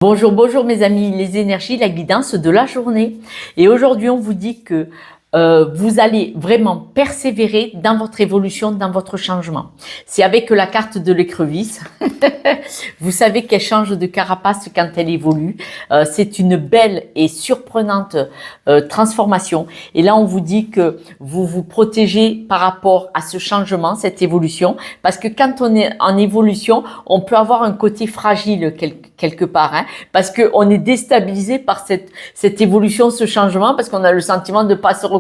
Bonjour, bonjour mes amis, les énergies, la guidance de la journée. Et aujourd'hui, on vous dit que vous allez vraiment persévérer dans votre évolution, dans votre changement. C'est avec la carte de l'écrevisse. Vous savez qu'elle change de carapace quand elle évolue. C'est une belle et surprenante transformation. Et là, on vous dit que vous vous protégez par rapport à ce changement, cette évolution. Parce que quand on est en évolution, on peut avoir un côté fragile quelque part. Hein, parce qu'on est déstabilisé par cette évolution, ce changement, parce qu'on a le sentiment de ne pas se reconnaître.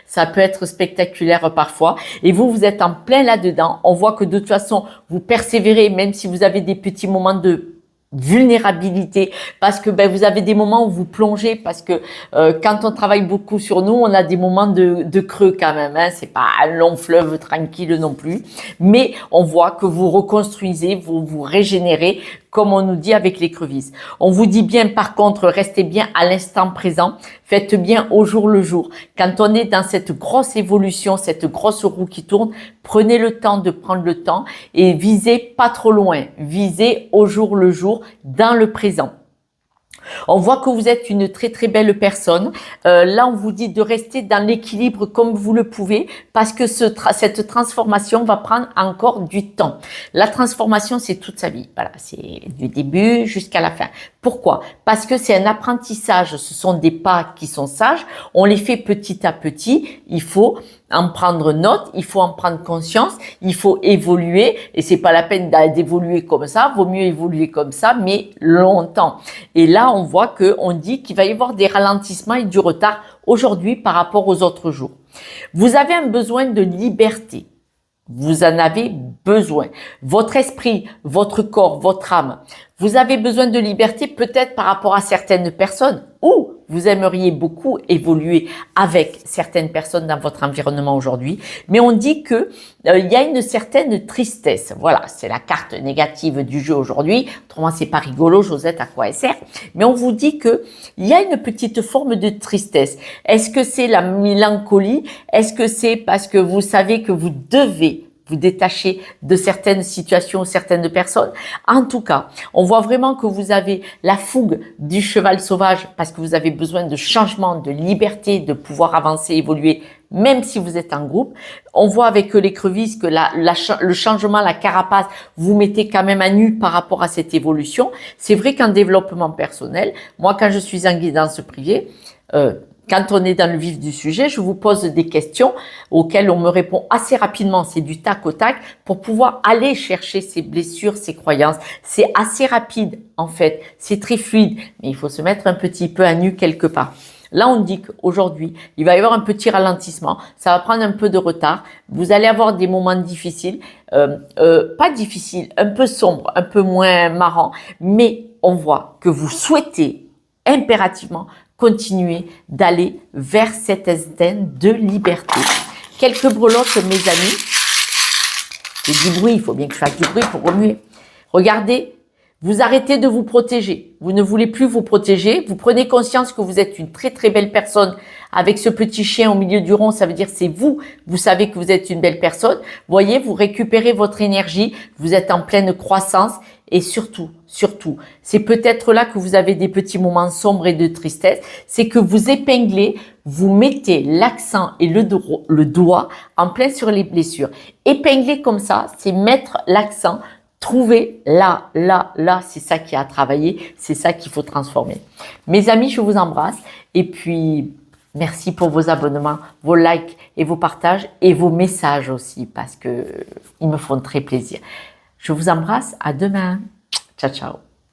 Ça peut être spectaculaire parfois. Et vous êtes en plein là-dedans. On voit que de toute façon, vous persévérez, même si vous avez des petits moments de vulnérabilité, parce que vous avez des moments où vous plongez, parce que quand on travaille beaucoup sur nous, on a des moments de creux quand même, hein, c'est pas un long fleuve tranquille non plus, mais on voit que vous reconstruisez, vous régénérez, comme on nous dit avec l'écrevisse. On vous dit bien, par contre, restez bien à l'instant présent, faites bien au jour le jour. Quand on est dans cette grosse évolution, cette grosse roue qui tourne, prenez le temps de prendre le temps et visez pas trop loin, visez au jour le jour, dans le présent. On voit que vous êtes une très très belle personne. Là, on vous dit de rester dans l'équilibre comme vous le pouvez, parce que cette transformation va prendre encore du temps. La transformation, c'est toute sa vie. Voilà, c'est du début jusqu'à la fin. Pourquoi? Parce que c'est un apprentissage. Ce sont des pas qui sont sages. On les fait petit à petit. Il faut en prendre note, il faut en prendre conscience, il faut évoluer, et c'est pas la peine d'évoluer comme ça, vaut mieux évoluer comme ça, mais longtemps. Et là, on voit on dit qu'il va y avoir des ralentissements et du retard aujourd'hui par rapport aux autres jours. Vous avez un besoin de liberté. Vous en avez besoin. Votre esprit, votre corps, votre âme. Vous avez besoin de liberté peut-être par rapport à certaines personnes, ou vous aimeriez beaucoup évoluer avec certaines personnes dans votre environnement aujourd'hui. Mais on dit que il y a une certaine tristesse. Voilà, c'est la carte négative du jeu aujourd'hui. Autrement, c'est pas rigolo, Josette, à quoi elle sert. Mais on vous dit que il y a une petite forme de tristesse. Est-ce que c'est la mélancolie? Est-ce que c'est parce que vous savez que vous devez vous détacher de certaines situations, certaines personnes? En tout cas, on voit vraiment que vous avez la fougue du cheval sauvage parce que vous avez besoin de changement, de liberté, de pouvoir avancer, évoluer, même si vous êtes en groupe. On voit avec l'écrevisse que le changement, la carapace, vous mettez quand même à nu par rapport à cette évolution. C'est vrai qu'en développement personnel, moi, quand je suis en guidance privée, quand on est dans le vif du sujet, je vous pose des questions auxquelles on me répond assez rapidement. C'est du tac au tac pour pouvoir aller chercher ces blessures, ces croyances. C'est assez rapide en fait, c'est très fluide, mais il faut se mettre un petit peu à nu quelque part. Là, on dit qu'aujourd'hui, il va y avoir un petit ralentissement. Ça va prendre un peu de retard. Vous allez avoir des moments difficiles, pas difficiles, un peu sombres, un peu moins marrants, mais on voit que vous souhaitez impérativement continuer d'aller vers cet instinct de liberté. Quelques breloques, mes amis. J'ai du bruit, il faut bien que je fasse du bruit pour remuer. Regardez, vous arrêtez de vous protéger. Vous ne voulez plus vous protéger. Vous prenez conscience que vous êtes une très très belle personne. Avec ce petit chien au milieu du rond, ça veut dire c'est vous. Vous savez que vous êtes une belle personne. Voyez, vous récupérez votre énergie. Vous êtes en pleine croissance. Et surtout, c'est peut-être là que vous avez des petits moments sombres et de tristesse, c'est que vous épinglez, vous mettez l'accent et le doigt en plein sur les blessures. Épingler comme ça, c'est mettre l'accent, trouver là, c'est ça qui a à travailler, c'est ça qu'il faut transformer. Mes amis, je vous embrasse et puis merci pour vos abonnements, vos likes et vos partages et vos messages aussi parce que ils me font très plaisir. Je vous embrasse, à demain. Ciao, ciao.